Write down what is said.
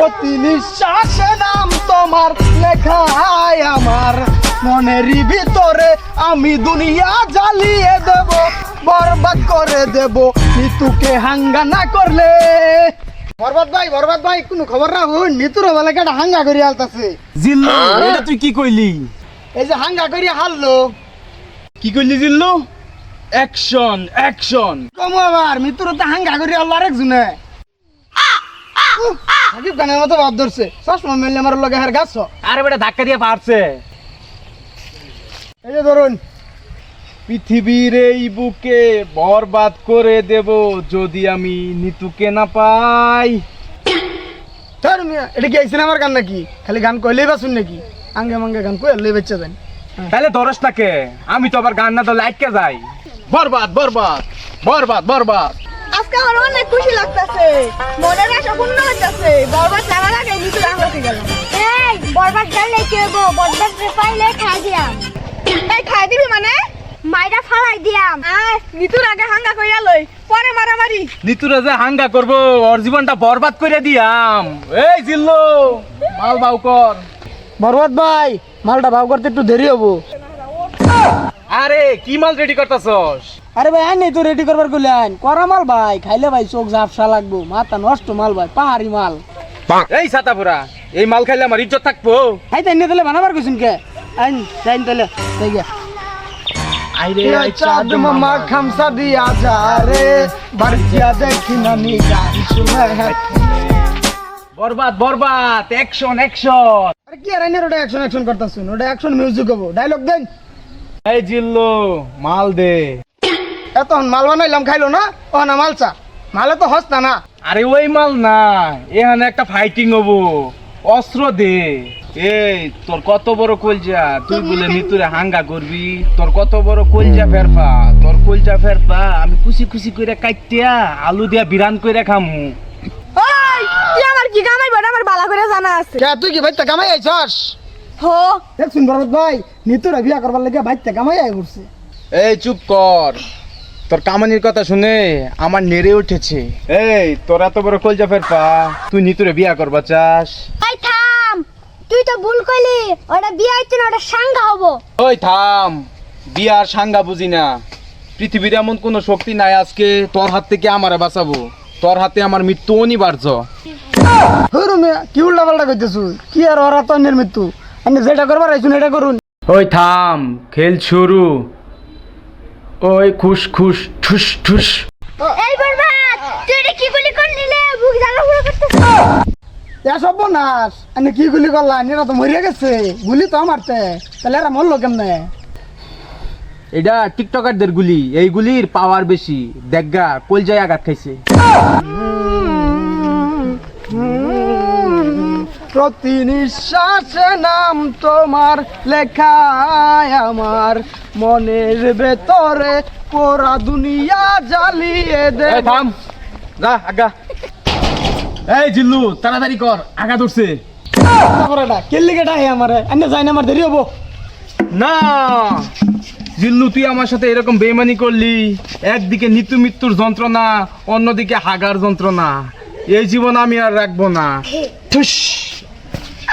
প্রতি নিঃশ্বাসে নাম তোমার লেখায় আমার মনেরই ভিতরে আমি দুনিয়া জ্বালিয়ে দেব বরবাদ করে দেব নিতুকে হাঙ্গা না করলে। বরবাদ ভাই কোনো খবর রাখুন নিতুর বেলা কেটা হাঙ্গা করে আলতাছে। জিল্লু এটা তুই কি কইলি? এই যে হাঙ্গা করে হারলো। কি কইলি জিল্লু? Action action. কম আবার মিতুর তো হাঙ্গা করে আল্লাহ একজনে হাবিব গানের মতো ভাব ধরছে চশমা মেললে আমার লগে হার গাছ। আরে বেটা ধাক্কা দিয়ে পারছে। এই যে ধরুন পৃথিবীর এই বুকে বরবাদ করে দেব যদি আমি নিতুকে না পাই। ধরুন এটা কি আইসেন আমার গান নাকি? খালি গান কইলেই বাসুন নাকি? আঙ্গে মাঙ্গে গান কই আল্লাহ বেচ্চা দেন। তাহলে ধরস নাকে? আমি তো আবার গান না তো লাইটকে যাই। বরবাদ বরবাদ বরবাদ বরবাদ। আজকে আমার অনেক খুশি লাগতেছে, মনের আশা পূর্ণ হইতাছে। বরবাদ জানার আগে নিচু রাখতে গেলাম। এই বরবাদ জানলে কি হবো? বরবাদ পাইলে খাই দিয়াম। এই খাই দিবি মানে? মাইরা ফালাই দিয়াম। নিতুর আগে হাঙ্গা কইরা লই, পরে মারামারি। নিতুরা যে হাঙ্গা করবো ওর জীবনটা বরবাদ করে দিয়াম। এই জিল্লু মাল বাউ কর। বরবাদ ভাই মালটা ভাব করতে একটু দেরি হবো। আরে কি মাল রেডি করতেছস? আরে ভাই আইনি তো রেডি করবার কইলেন করা মাল ভাই, খাইলে ভাই চোখ ঝাপসা লাগবো, মাথা নষ্ট মাল ভাই, পাহাড়ি মাল। এই ছাতাপুরা এই মাল খাইলে আমার ইজ্জত থাকবো? হাই তাই তাহলে বানাবার কইছেন কে? আইন যাইন তাহলে তাই গিয়া। আইরে চাঁদ মামা খামসা দিয়া যা রে বাড়িয়া দেখি না নি গান শুনে। বরবাদ বরবাদ অ্যাকশন অ্যাকশন। আরে কি আর আইনের ওটা অ্যাকশন করতাছুন, ওটা অ্যাকশন মিউজিক হবো, ডায়লগ দেন। এই জিল্লু মাল দে। এতক্ষণ মাল বানাইলাম খাইলো না, ও না মালচা মালে তো হস্তা না। আরে ওই মাল না, এখানে একটা ফাইটিং হবো, অস্ত্র দে। এই তোর কত বড় কলজা, তুই বলে নিতুরে হাঙ্গা করবি? তোর কত বড় কলজা ফেরফা, তোর কলজা ফেরফা আমি খুশি খুশি করে কাইটিয়া আলু দিয়া বিরান করে খামু। ওই তুই আমার কি কামাই বড় আমার বালা করে জানা আছে। কে তুই কি বাইতে কামাই আইছস? হো দেখছুন বরবাদ ভাই নিতুরা বিয়া করবার লাগে বাইতে কামাই আই পড়ছে। এই চুপ কর, তোর কামানির কথা শুনে আমার নেড়ে উঠেছে। এই তোর এত বড় কলজা ফেরফা, তুই নিতুরে বিয়া করবা চাস? এই থাম, তুই তো ভুল কইলি, ওটা বিয়ে হইছে না, ওটা সাঙ্গা হবো। ওই থাম, বিয়ার সাঙ্গা বুঝি না। পৃথিবীর এমন কোন শক্তি নাই আজকে তোর হাত থেকে আমারে বাঁচাবো। তোর হাতে আমার মৃত্যু অনিবার্য। হরু মিয়া কি উল্টা পাল্টা কইতেছু? কি আর ওরা তো অন্যের মৃত্যু, আপনি যেটা করবার আইছুন এটা করুন। ওই থাম, খেল শুরু। ওই খুশ খুশ ঠুস ঠুস। এই বরবাদ তুই এটা কি গুলি করে নিলে? বুক জ্বালা পুরো করতেছ। এ সব নাশ, আপনি কি গুলি করলেন? এরা তো মরিয়া গেছে, গুলি তো আমারতে, তাহলে এরা মরলো কেমনে? এটা টিকটকারদের গুলি, এই গুলির পাওয়ার বেশি। দেখগা কলজায় আঘাত খাইছে। প্রতি নিঃশ্বাসে নাম তোমার লেখায় আমার মনের ভেতরে পোড়া দুনিয়া জ্বালিয়ে দে। এই থাম, যা আগা। এই জিল্লু তাড়াতাড়ি কর, আগা ধরছে। কেল্লি কেটা হে আমারে আন্য যাই না, আমার দেরি হবো। না জিল্লু তুই আমার সাথে এরকম বেইমানি করলি। একদিকে নিত্য মৃত্যুর যন্ত্রণা, অন্যদিকে হাগার যন্ত্রণা। এই জীবন আমি আর রাখবো না। ঠুস।